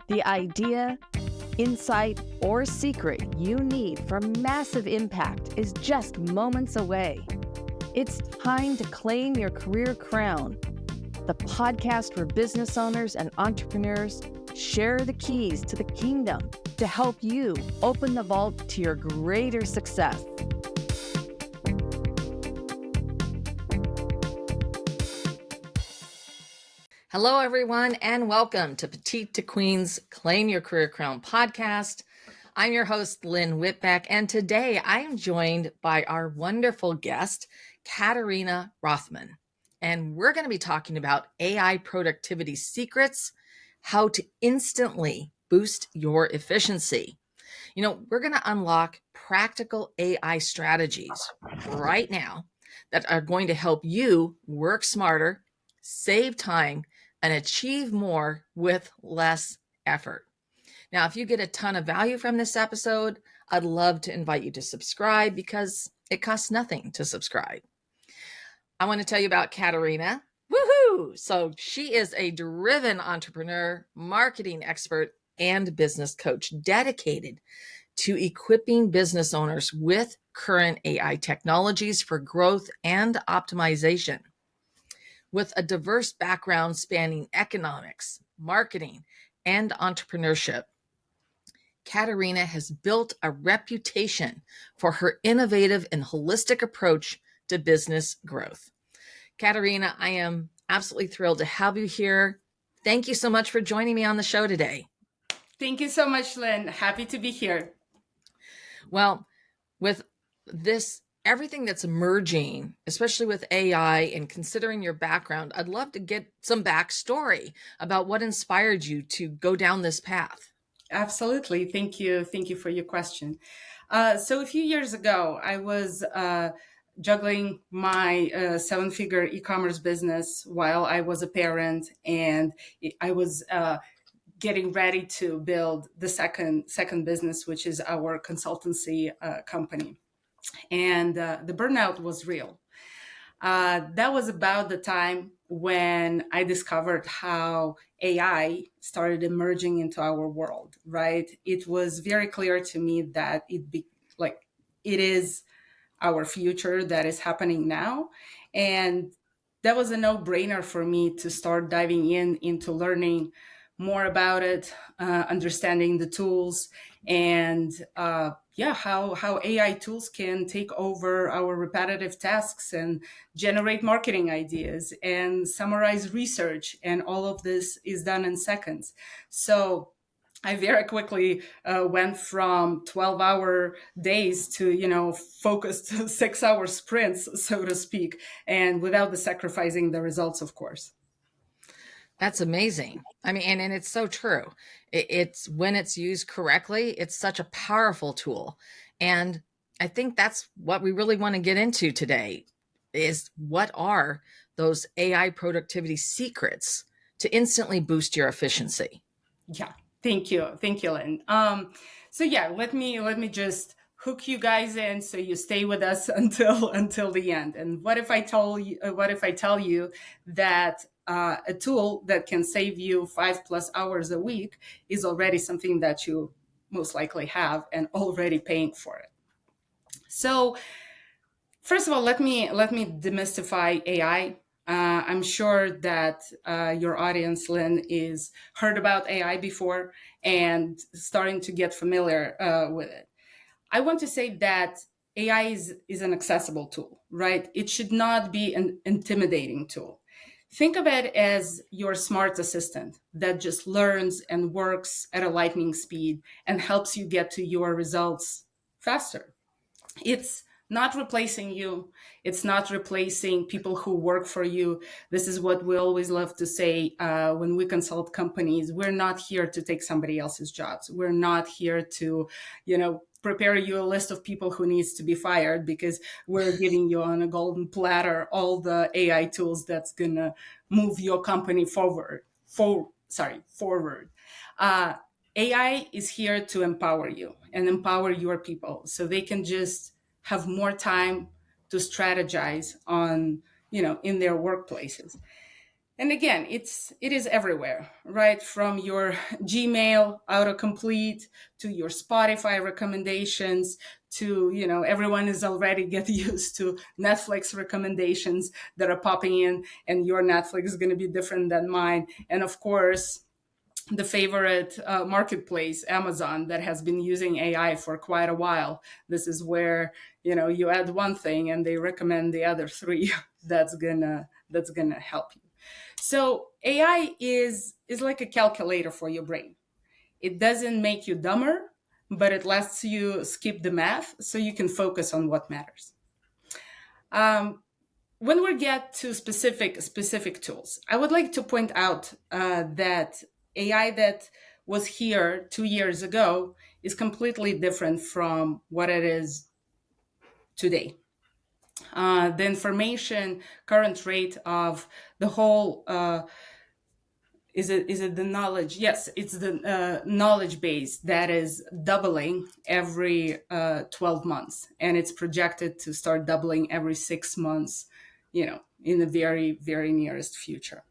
The idea, insight, or secret you need for massive impact is just moments away. It's time to claim your career crown. The podcast where business owners and entrepreneurs share the keys to the kingdom to help you open the vault to your greater success. Hello, everyone, and welcome to Petite to Queen's Claim Your Career Crown podcast. I'm your host, Lynn Whitbeck, and today I am joined by our wonderful guest, Katerina Rothman. And we're going to be talking about AI productivity secrets, how to instantly boost your efficiency. We're going to unlock practical AI strategies right now that are going to help you work smarter, save time, and achieve more with less effort. Now, if you get a ton of value from this episode, I'd love to invite you to subscribe because it costs nothing to subscribe. I want to tell you about Katerina. Woohoo! So she is a driven entrepreneur, marketing expert, and business coach dedicated to equipping business owners with current AI technologies for growth and optimization. With a diverse background spanning economics, marketing, and entrepreneurship, Katerina has built a reputation for her innovative and holistic approach to business growth. Katerina, I am absolutely thrilled to have you here. Thank you so much for joining me on the show today. Thank you so much, Lynn. Happy to be here. Well, with this everything that's emerging, especially with AI and considering your background, I'd love to get some backstory about what inspired you to go down this path. Absolutely. Thank you. Thank you for your question. So a few years ago, I was juggling my seven-figure e-commerce business while I was a parent, and I was getting ready to build the second business, which is our consultancy company. And the burnout was real. That was about the time when I discovered how AI started emerging into our world, right? It was very clear to me that it is our future that is happening now. And that was a no-brainer for me to start diving into learning more about it, understanding the tools, and how AI tools can take over our repetitive tasks and generate marketing ideas and summarize research. And all of this is done in seconds. So I very quickly went from 12-hour days to, focused 6-hour sprints, so to speak, and without sacrificing the results, of course. That's amazing. I mean, and it's so true. It's when it's used correctly, it's such a powerful tool. And I think that's what we really want to get into today is what are those AI productivity secrets to instantly boost your efficiency? Yeah, thank you. Thank you, Lynn. Let me just hook you guys in so you stay with us until the end. And what if I tell you that a tool that can save you 5+ hours a week is already something that you most likely have and already paying for it? So first of all, let me demystify AI. I'm sure that your audience, Lynn, is heard about AI before and starting to get familiar with it. I want to say that AI is an accessible tool, right? It should not be an intimidating tool. Think of it as your smart assistant that just learns and works at a lightning speed and helps you get to your results faster. It's not replacing you. It's not replacing people who work for you. This is what we always love to say when we consult companies. We're not here to take somebody else's jobs. We're not here to, prepare you a list of people who needs to be fired, because we're giving you on a golden platter all the AI tools that's gonna move your company forward. AI is here to empower you and empower your people so they can just have more time to strategize on, in their workplaces. And again, it is everywhere, right? From your Gmail autocomplete to your Spotify recommendations to, everyone is already get used to Netflix recommendations that are popping in, and your Netflix is going to be different than mine. And of course, the favorite marketplace, Amazon, that has been using AI for quite a while. This is where, you add one thing and they recommend the other three. That's gonna help you. So AI is like a calculator for your brain. It doesn't make you dumber, but it lets you skip the math so you can focus on what matters. When we get to specific tools, I would like to point out that AI that was here 2 years ago is completely different from what it is today. The information current rate of the whole is it the knowledge? Yes, it's the knowledge base that is doubling every 12 months, and it's projected to start doubling every 6 months, in the very, very nearest future.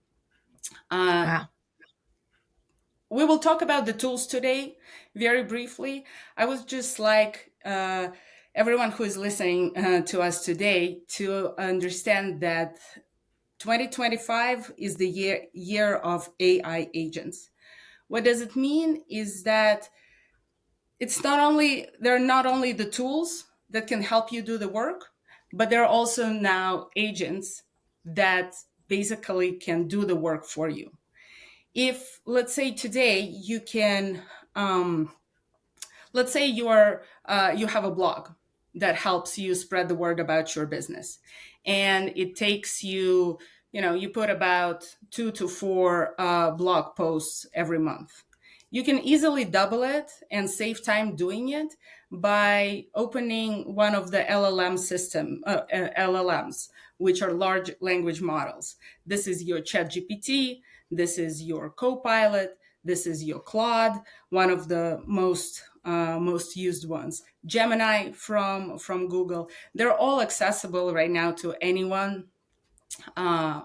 Wow. We will talk about the tools today very briefly. I would just like everyone who is listening to us today to understand that 2025 is the year of AI agents. What does it mean is that they're not only the tools that can help you do the work, but they're also now agents that basically can do the work for you. If, let's say today you can, let's say you have a blog that helps you spread the word about your business, and it takes you, you put about 2 to 4 blog posts every month. You can easily double it and save time doing it by opening one of the LLMs, which are large language models. This is your ChatGPT. This is your Copilot. This is your Claude, one of the most used ones. Gemini from Google. They're all accessible right now to anyone,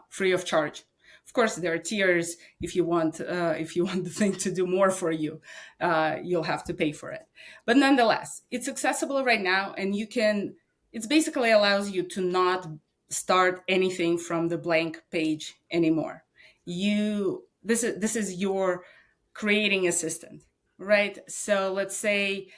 free of charge. Of course, there are tiers. If you want the thing to do more for you, you'll have to pay for it. But nonetheless, it's accessible right now, and it basically allows you to not start anything from the blank page anymore. This is your creating assistant, right? So let's say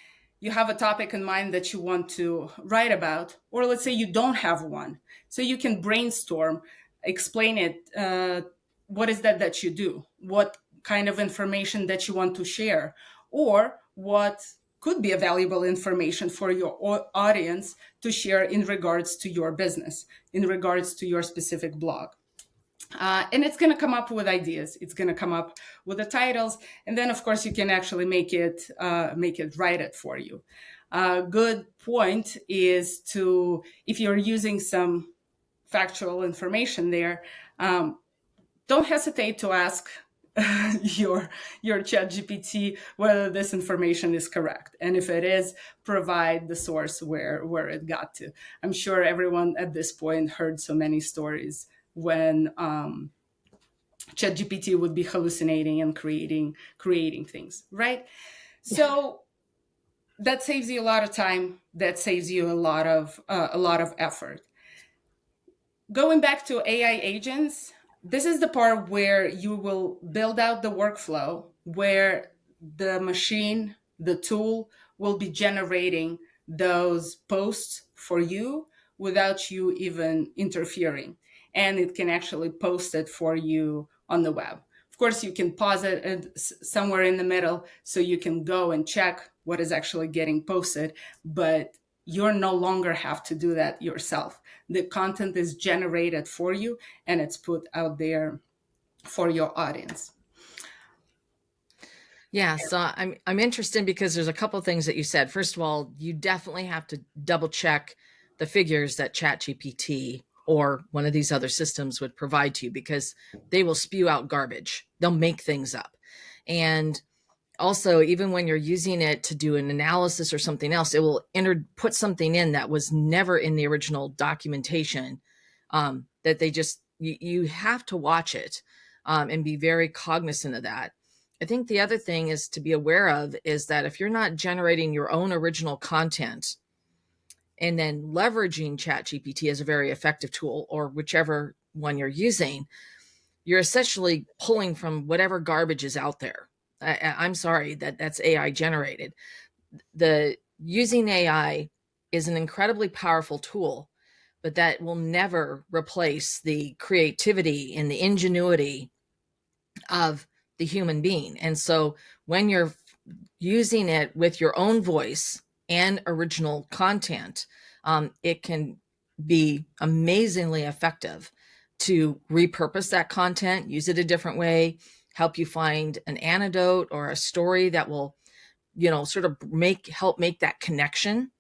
you have a topic in mind that you want to write about, or let's say you don't have one. So you can brainstorm, explain it. What is that you do? What kind of information that you want to share? Or what could be a valuable information for your audience to share in regards to your business, in regards to your specific blog. And it's going to come up with ideas. It's going to come up with the titles. And then, of course, you can actually make it write it for you. A good point is if you're using some factual information there, don't hesitate to ask your ChatGPT whether this information is correct. And if it is, provide the source where it got to. I'm sure everyone at this point heard so many stories when ChatGPT would be hallucinating and creating things, right? Yeah. So that saves you a lot of time. That saves you a lot of effort. Going back to AI agents, this is the part where you will build out the workflow where the machine, the tool, will be generating those posts for you without you even interfering. And it can actually post it for you on the web. Of course, you can pause it somewhere in the middle so you can go and check what is actually getting posted, but you no longer have to do that yourself. The content is generated for you and it's put out there for your audience. Yeah, so I'm interested because there's a couple of things that you said. First of all, you definitely have to double check the figures that ChatGPT or one of these other systems would provide to you, because they will spew out garbage. They'll make things up. And also, even when you're using it to do an analysis or something else, it will put something in that was never in the original documentation, that they just you have to watch it and be very cognizant of that. I think the other thing is to be aware of is that if you're not generating your own original content and then leveraging ChatGPT as a very effective tool, or whichever one you're using, you're essentially pulling from whatever garbage is out there. I'm sorry that's AI generated. Using AI is an incredibly powerful tool, but that will never replace the creativity and the ingenuity of the human being. And so when you're using it with your own voice and original content, it can be amazingly effective to repurpose that content, use it a different way, help you find an antidote or a story that will, sort of help make that connection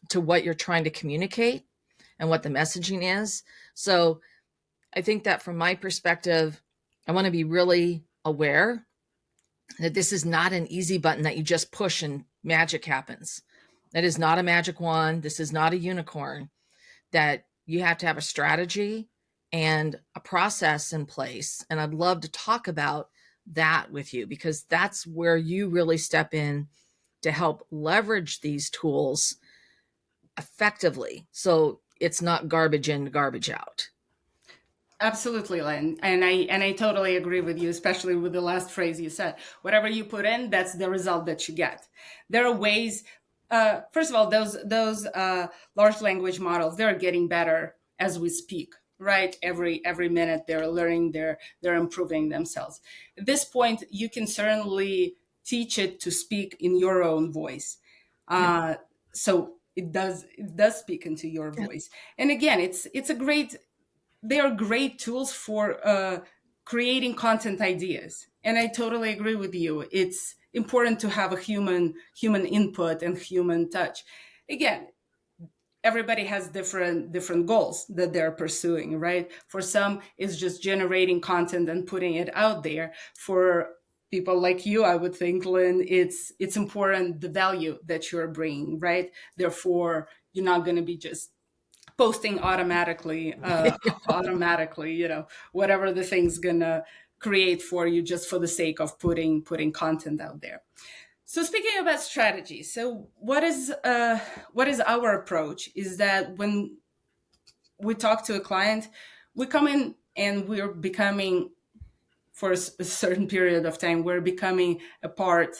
to what you're trying to communicate and what the messaging is. So I think that from my perspective, I want to be really aware that this is not an easy button that you just push and magic happens. That is not a magic wand. This is not a unicorn. That you have to have a strategy and a process in place. And I'd love to talk about that with you, because that's where you really step in to help leverage these tools effectively. So it's not garbage in, garbage out. Absolutely, Lynn. And I totally agree with you, especially with the last phrase you said. Whatever you put in, that's the result that you get. There are ways, first of all, those large language models, they're getting better as we speak, right? Every minute they're learning, they're improving themselves. At this point, you can certainly teach it to speak in your own voice. So it does speak into your voice. And again, they are great tools for creating content ideas. And I totally agree with you. It's important to have a human input and human touch. Again, everybody has different goals that they're pursuing, right? For some, it's just generating content and putting it out there. For people like you, I would think, Lynn, it's important the value that you're bringing, right? Therefore, you're not going to be just posting automatically, whatever the thing's gonna create for you just for the sake of putting content out there. So speaking about strategy, so what is our approach is that when we talk to a client, we come in and we're becoming, for a certain period of time, we're becoming a part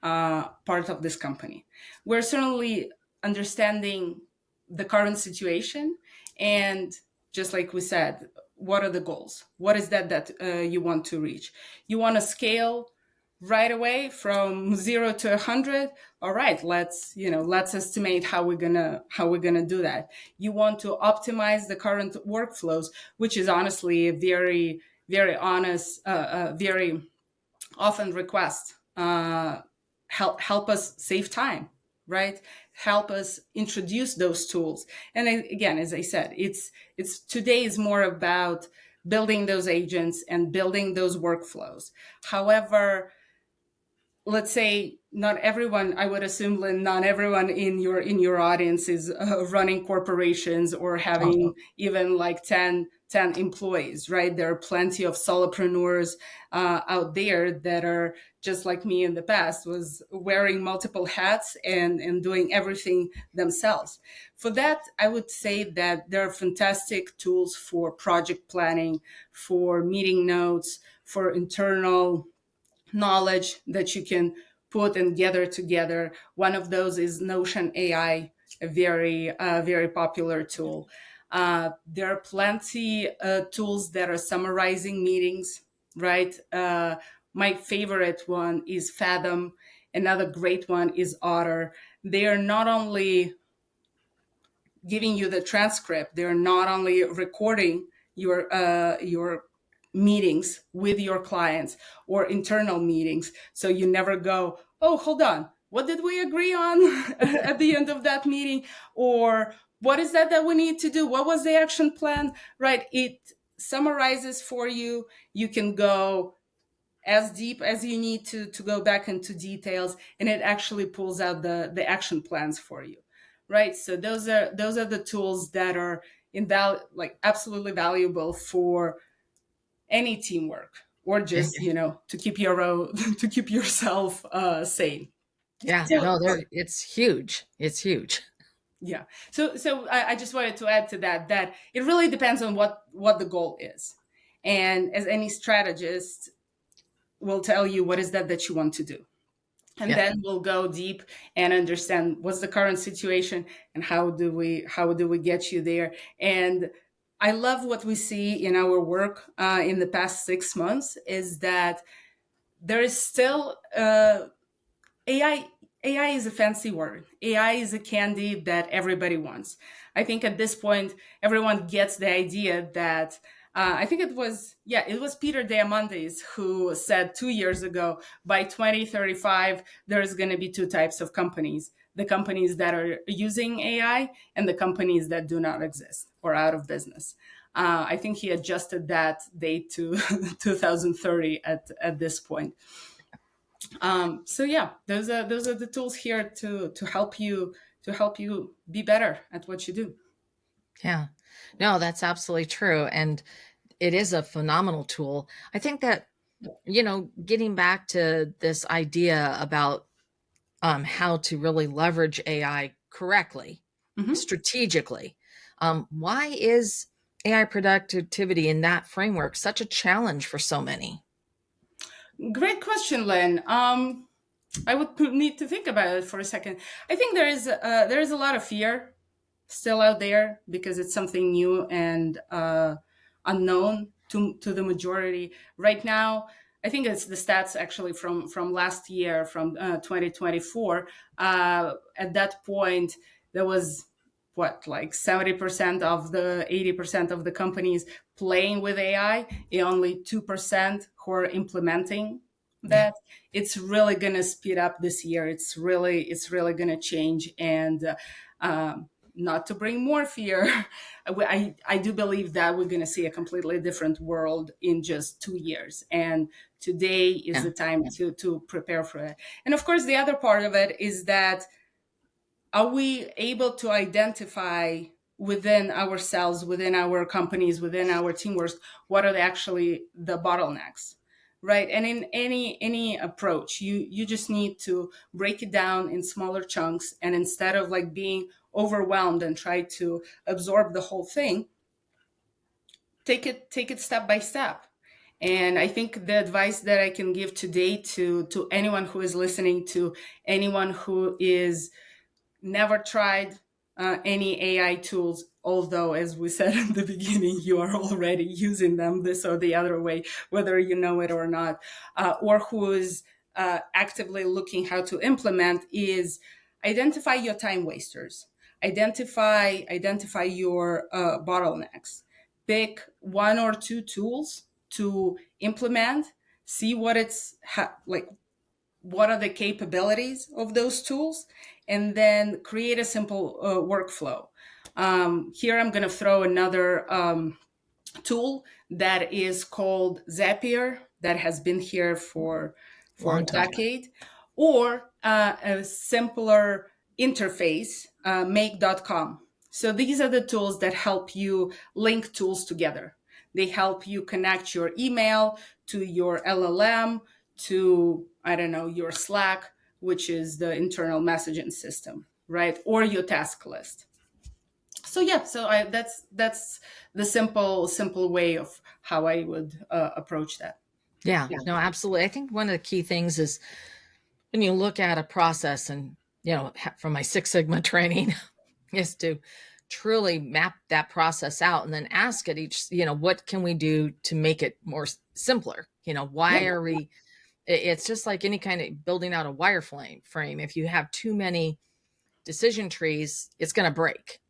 of this company. We're certainly understanding the current situation, and just like we said, what are the goals? What is that you want to reach? You want to scale right away from 0 to 100. All right, let's estimate how we're gonna do that. You want to optimize the current workflows, which is honestly a very, very honest, very often request. Help us save time, right? Help us introduce those tools. And again, as I said, it's today is more about building those agents and building those workflows. However, let's say not everyone, I would assume, Lynn, not everyone in your audience is running corporations or having even like 10 employees, right? There are plenty of solopreneurs out there that are just like me in the past, was wearing multiple hats and doing everything themselves. For that, I would say that there are fantastic tools for project planning, for meeting notes, for internal knowledge that you can put and gather together. One of those is Notion AI, a very popular tool. There are plenty tools that are summarizing meetings, right? My favorite one is Fathom. Another great one is Otter. They are not only giving you the transcript, they're not only recording your meetings with your clients or internal meetings. So you never go, oh, hold on, what did we agree on at the end of that meeting? Or what is that we need to do? What was the action plan, right? It summarizes for you. You can go as deep as you need to go back into details, and it actually pulls out the action plans for you, right? So those are the tools that are like absolutely valuable for any teamwork, or just to keep to keep yourself sane. Yeah, So, no, it's huge. It's huge. yeah. So I just wanted to add to that it really depends on what the goal is. And as any strategist will tell you, what is that you want to do? And Yeah. then we'll go deep and understand what's the current situation and how do we get you there. And I love what we see in our work in the past 6 months is that there is still AI. AI is a fancy word. AI is a candy that everybody wants. I think at this point, everyone gets the idea that I think it was Peter Diamandis who said 2 years ago, by 2035, there's going to be two types of companies: the companies that are using AI and the companies that do not exist or out of business. I think he adjusted that date to 2030 at this point. So yeah, those are the tools here to help you be better at what you do. Yeah. No, that's absolutely true. And it is a phenomenal tool. I think that, getting back to this idea about how to really leverage AI correctly, strategically, why is AI productivity in that framework such a challenge for so many? Great question, Lynn. I would need to think about it for a second. I think there is a lot of fear still out there because it's something new and unknown to the majority right now. I think it's the stats actually from last year, from 2024. At that point, there was like 70% of the 80% of the companies playing with AI, and only 2% who are implementing that. It's really going to speed up this year. It's really going to change. And not to bring more fear, I do believe that we're going to see a completely different world in just 2 years. And today is the time to prepare for it. And of course, the other part of it is that, are we able to identify within ourselves, within our companies, within our teamwork, what are actually the bottlenecks, right? And in any approach, you just need to break it down in smaller chunks. And instead of like being overwhelmed and try to absorb the whole thing, take it step by step. And I think the advice that I can give today to anyone who is listening, to anyone who is never tried any AI tools, although, as we said in the beginning, you are already using them this or the other way, whether you know it or not, or who is actively looking how to implement, is identify your time wasters, identify your bottlenecks, pick one or two tools to implement, see what it's like, what are the capabilities of those tools, and then create a simple workflow. Here I'm going to throw another tool that is called Zapier, that has been here for a decade, or a simpler interface, make.com. So these are the tools that help you link tools together. They help you connect your email to your LLM, to, I don't know, your Slack, which is the internal messaging system, right? Or your task list. So yeah, that's the simple way of how I would approach that. Yeah, no, absolutely. I think one of the key things is when you look at a process, and, from my Six Sigma training, is to truly map that process out and then ask it each, what can we do to make it more simpler? Why are we, it's just like any kind of building out a wireframe. If you have too many decision trees, it's going to break.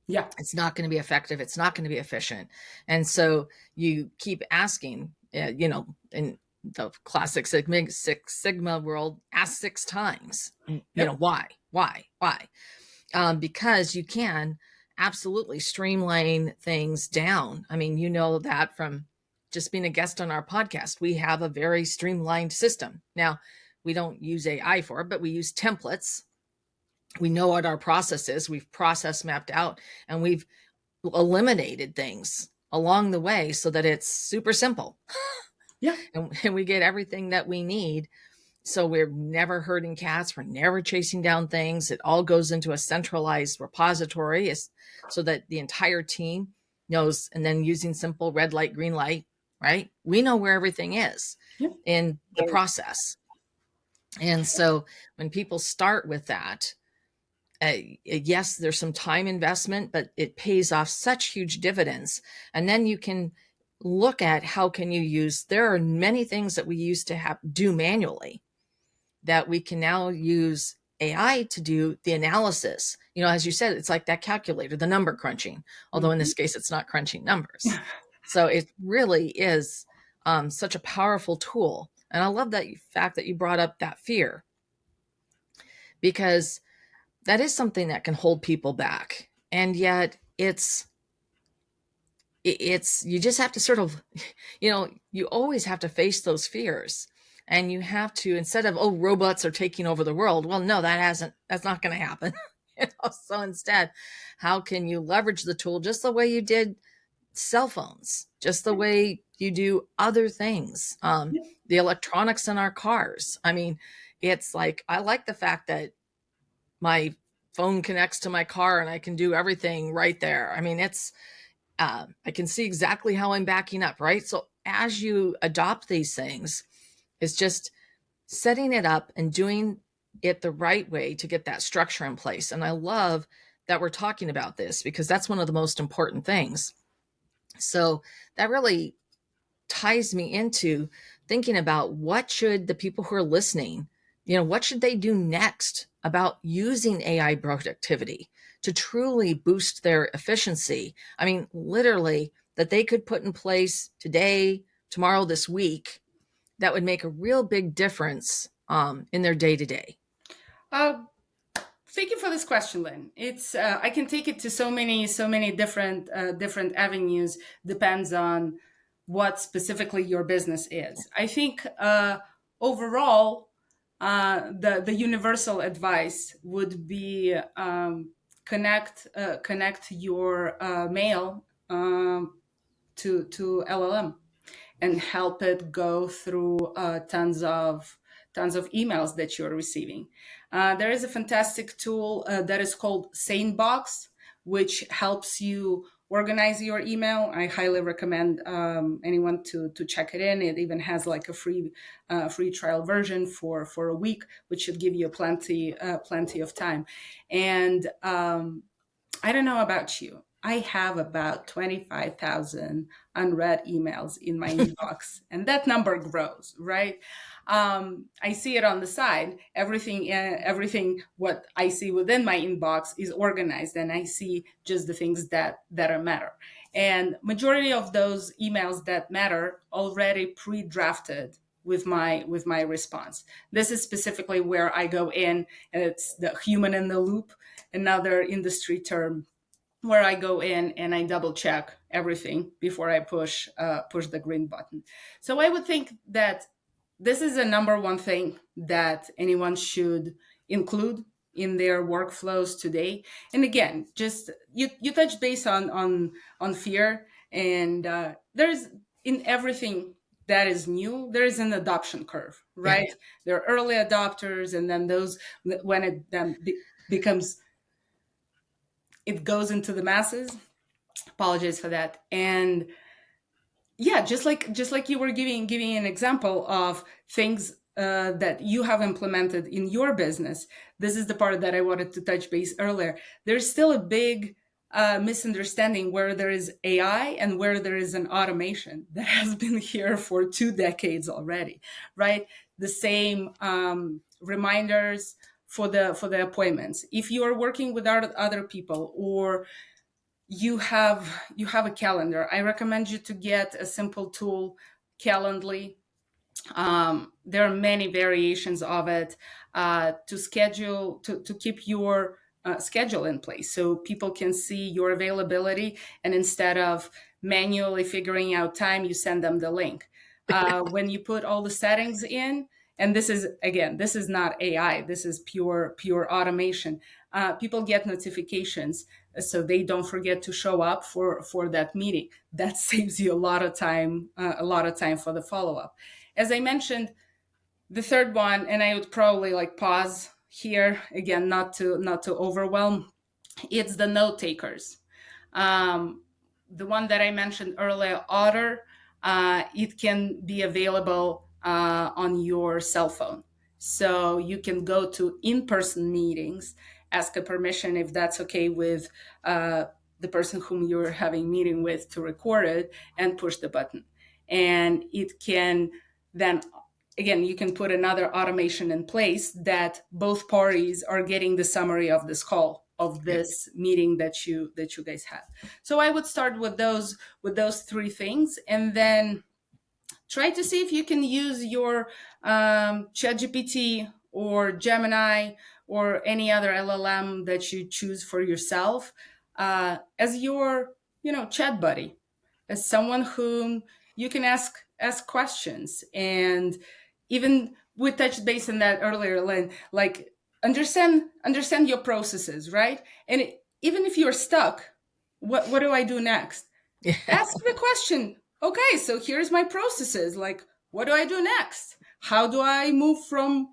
Yeah. It's not going to be effective. It's not going to be efficient. And so you keep asking, in the classic Six Sigma world, ask 6 times, why? Because you can absolutely streamline things down. I mean, that from just being a guest on our podcast, we have a very streamlined system. Now, we don't use AI for it, but we use templates. We know what our process is. We've process mapped out, and we've eliminated things along the way so that it's super simple. Yeah. And we get everything that we need. So we're never herding cats. We're never chasing down things. It all goes into a centralized repository so that the entire team knows, and then using simple red light, green light, right? We know where everything is in the process. And so when people start with that, yes, there's some time investment, but it pays off such huge dividends. And then you can look at how can you use, there are many things that we used to do manually that we can now use AI to do the analysis. As you said, it's like that calculator, the number crunching, although in this case, it's not crunching numbers. So it really is such a powerful tool. And I love that fact that you brought up that fear, because that is something that can hold people back. And yet it's you just have to sort of, you always have to face those fears. And you have to, instead of, robots are taking over the world. Well, no, that's not going to happen. So instead, how can you leverage the tool just the way you did cell phones, just the way you do other things, the electronics in our cars? I mean, it's like, I like the fact that my phone connects to my car and I can do everything right there. I mean, I can see exactly how I'm backing up, right? So as you adopt these things, it's just setting it up and doing it the right way to get that structure in place. And I love that we're talking about this, because that's one of the most important things. So that really ties me into thinking about what should the people who are listening, what should they do next about using AI productivity to truly boost their efficiency? I mean, literally, that they could put in place today, tomorrow, this week, that would make a real big difference in their day-to-day. Thank you for this question, Lynn. It's I can take it to so many different avenues. Depends on what specifically your business is. I think overall, the universal advice would be connect your mail to LLM and help it go through tons of emails that you're receiving. There is a fantastic tool that is called SaneBox, which helps you organize your email. I highly recommend anyone to check it in. It even has like a free trial version for a week, which should give you plenty of time. And I don't know about you, I have about 25,000 unread emails in my inbox, and that number grows, right? I see it on the side. Everything what I see within my inbox is organized, and I see just the things that matter. And majority of those emails that matter already pre-drafted with my response. This is specifically where I go in, and it's the human in the loop, another industry term, where I go in and I double check everything before I push the green button. So I would think that this is a number one thing that anyone should include in their workflows today. And again, just you touch base on fear, and there's, in everything that is new, there is an adoption curve, right? Yeah. There are early adopters, and then those, when it then becomes, it goes into the masses. Apologize for that. And yeah, just like you were giving an example of things that you have implemented in your business. This is the part that I wanted to touch base earlier. There's still a big misunderstanding where there is AI and where there is an automation that has been here for 2 decades already, right? The same reminders for the appointments. If you are working with other people, or you have a calendar, I recommend you to get a simple tool, Calendly. There are many variations of it to schedule, to keep your schedule in place so people can see your availability. And instead of manually figuring out time, you send them the link. When you put all the settings in, and this is not AI. This is pure automation. People get notifications, so they don't forget to show up for that meeting. That saves you a lot of time for the follow-up. As I mentioned, the third one, and I would probably like pause here again, not to overwhelm, it's the note takers. The one that I mentioned earlier, Otter, it can be available on your cell phone. So you can go to in-person meetings, ask a permission if that's okay with the person whom you're having meeting with to record it, and push the button. And it can then, again, you can put another automation in place that both parties are getting the summary of this call, of this meeting that you guys had. So I would start with those three things, and then try to see if you can use your ChatGPT or Gemini or any other LLM that you choose for yourself as your chat buddy, as someone whom you can ask questions. And even we touched base on that earlier, Lynn, like understand your processes, right? And even if you're stuck, what do I do next? Yeah. Ask the question. Okay, so here's my processes. Like, what do I do next? How do I move from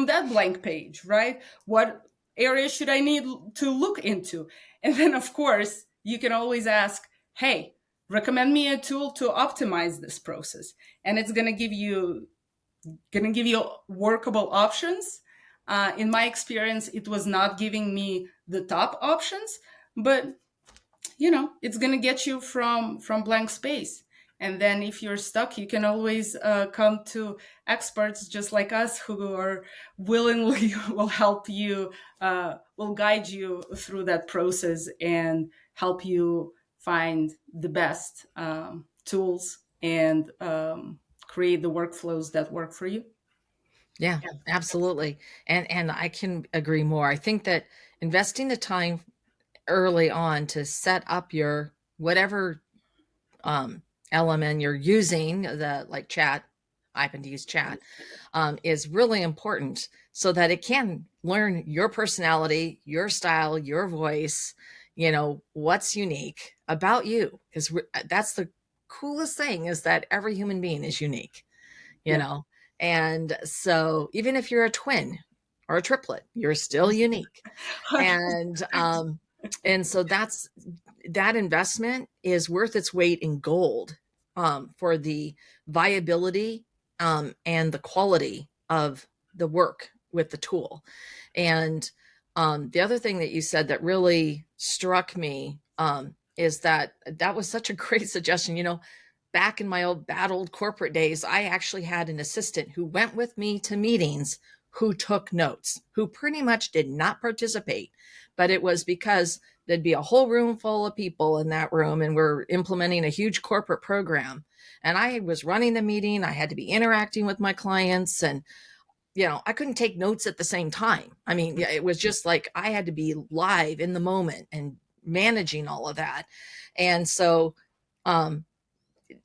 that blank page, right? What area should I need to look into? And then, of course, you can always ask, hey, recommend me a tool to optimize this process. And it's going to give you workable options. In my experience, it was not giving me the top options, but it's going to get you from blank space. And then if you're stuck, you can always come to experts just like us who are willingly will help you, will guide you through that process and help you find the best tools and create the workflows that work for you. Yeah, absolutely. And I can agree more. I think that investing the time early on to set up your whatever element you're using, the like chat, I happen to use chat, is really important so that it can learn your personality, your style, your voice, what's unique about you. Because that's the coolest thing, is that every human being is unique, you know? And so even if you're a twin or a triplet, you're still unique. And so that investment is worth its weight in gold for the viability and the quality of the work with the tool. And the other thing that you said that really struck me is that was such a great suggestion. Back in my bad old corporate days, I actually had an assistant who went with me to meetings, who took notes, who pretty much did not participate. But it was because there'd be a whole room full of people in that room, and we're implementing a huge corporate program. And I was running the meeting. I had to be interacting with my clients, and I couldn't take notes at the same time. I mean, it was just like I had to be live in the moment and managing all of that. And so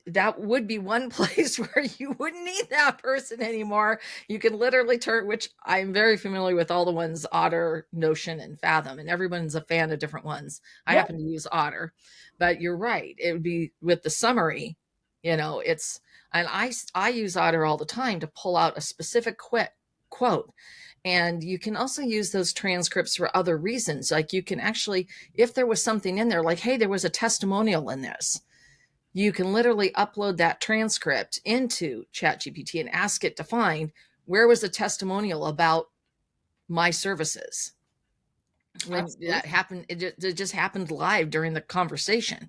that would be one place where you wouldn't need that person anymore. You can literally turn, which I'm very familiar with all the ones, Otter, Notion, and Fathom, and everyone's a fan of different ones. I happen to use Otter, but you're right. It would be with the summary, and I use Otter all the time to pull out a specific quote. And you can also use those transcripts for other reasons. Like you can actually, if there was something in there, like, hey, there was a testimonial in this, you can literally upload that transcript into ChatGPT and ask it to find where was the testimonial about my services. When that happened, it just happened live during the conversation.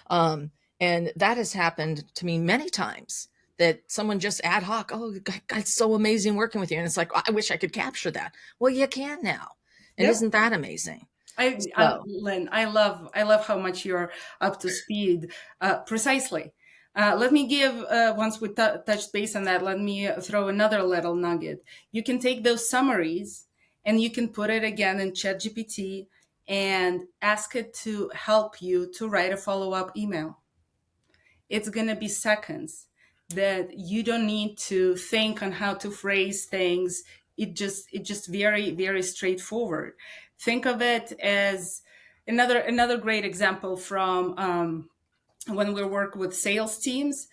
And that has happened to me many times, that someone just ad hoc, oh, God, it's so amazing working with you. And it's like, I wish I could capture that. Well, you can now. And isn't that amazing? Lynn, I love how much you're up to speed. Precisely. Let me give, once we touched base on that, let me throw another little nugget. You can take those summaries and you can put it again in ChatGPT and ask it to help you to write a follow-up email. It's going to be seconds. that you don't need to think on how to phrase things. It just very, very straightforward. Think of it as another great example from when we work with sales teams.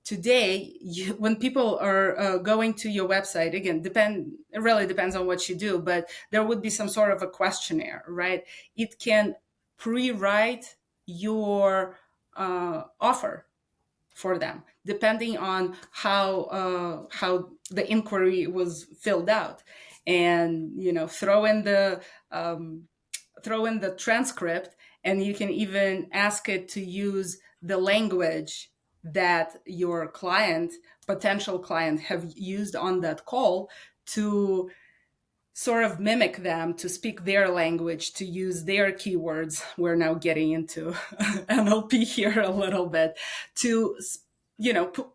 Today, when people are going to your website, again, it really depends on what you do, but there would be some sort of a questionnaire, right? It can pre-write your offer for them, depending on how the inquiry was filled out, and throw in the transcript, and you can even ask it to use the language that your potential client, have used on that call, to sort of mimic them, to speak their language, to use their keywords. We're now getting into NLP here a little bit, to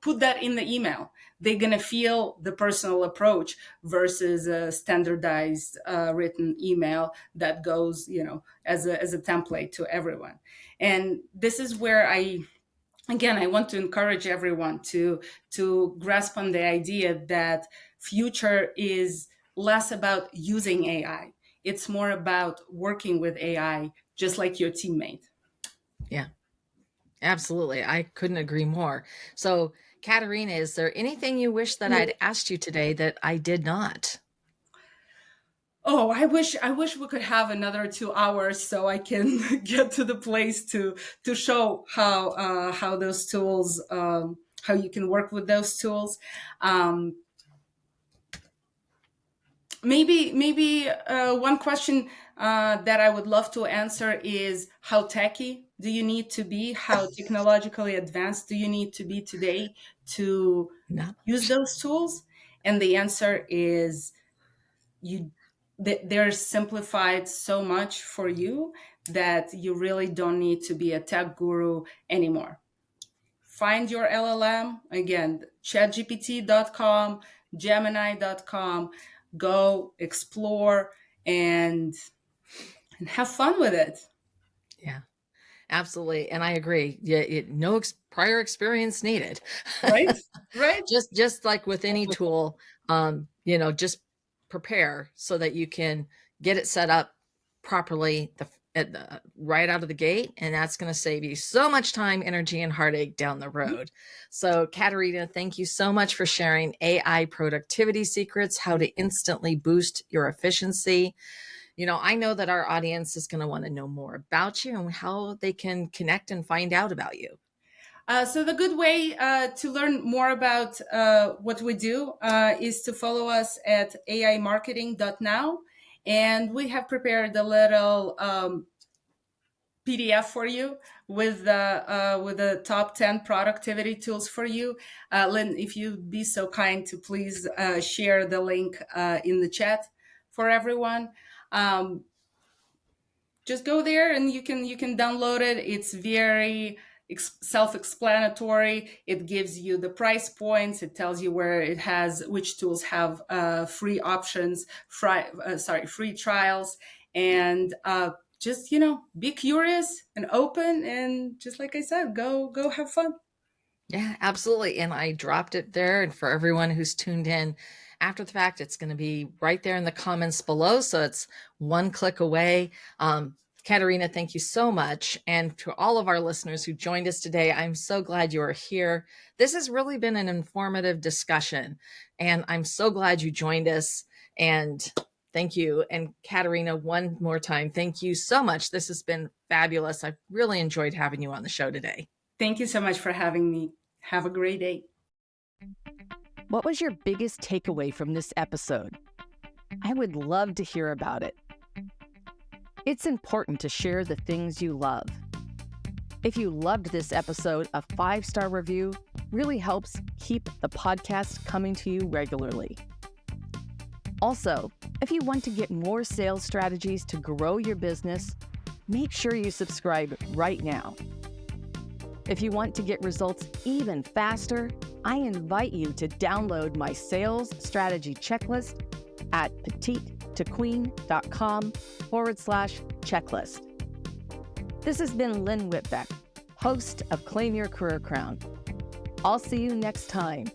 put that in the email. They're going to feel the personal approach versus a standardized written email that goes, as a template to everyone. And this is where I want to encourage everyone to grasp on the idea that future is less about using AI. It's more about working with AI, just like your teammate. Yeah, absolutely. I couldn't agree more. So, Katerina, is there anything you wish that I'd asked you today that I did not? Oh, I wish we could have another 2 hours so I can get to the place to show how those tools, how you can work with those tools. Maybe one question that I would love to answer is, how techy do you need to be? How technologically advanced do you need to be today to use those tools? And the answer is, they're simplified so much for you that you really don't need to be a tech guru anymore. Find your LLM, again, chatgpt.com, gemini.com. Go explore and have fun with it. Yeah, absolutely. And I agree. Yeah, no prior experience needed. Right. Just like with any tool, just prepare so that you can get it set up properly right out of the gate. And that's going to save you so much time, energy, and heartache down the road. So, Katerina, thank you so much for sharing AI productivity secrets, how to instantly boost your efficiency. I know that our audience is going to want to know more about you and how they can connect and find out about you. So the good way to learn more about what we do is to follow us at aimarketing.now. And we have prepared a little PDF for you with the top 10 productivity tools for you. Lynn, if you'd be so kind to please share the link in the chat for everyone. Just go there and you can download it. It's very self-explanatory. It gives you the price points. It tells you which tools have free options, free trials, and just be curious and open, and just like I said, go have fun. Yeah, absolutely. And I dropped it there, and for everyone who's tuned in after the fact, it's going to be right there in the comments below, so it's one click away. Katerina, thank you so much. And to all of our listeners who joined us today, I'm so glad you are here. This has really been an informative discussion, and I'm so glad you joined us. And thank you. And Katerina, one more time, thank you so much. This has been fabulous. I've really enjoyed having you on the show today. Thank you so much for having me. Have a great day. What was your biggest takeaway from this episode? I would love to hear about it. It's important to share the things you love. If you loved this episode, a 5-star review really helps keep the podcast coming to you regularly. Also, if you want to get more sales strategies to grow your business, make sure you subscribe right now. If you want to get results even faster, I invite you to download my sales strategy checklist at petitetoqueen.com/checklist. This has been Lynn Whitbeck, host of Claim Your Career Crown. I'll see you next time.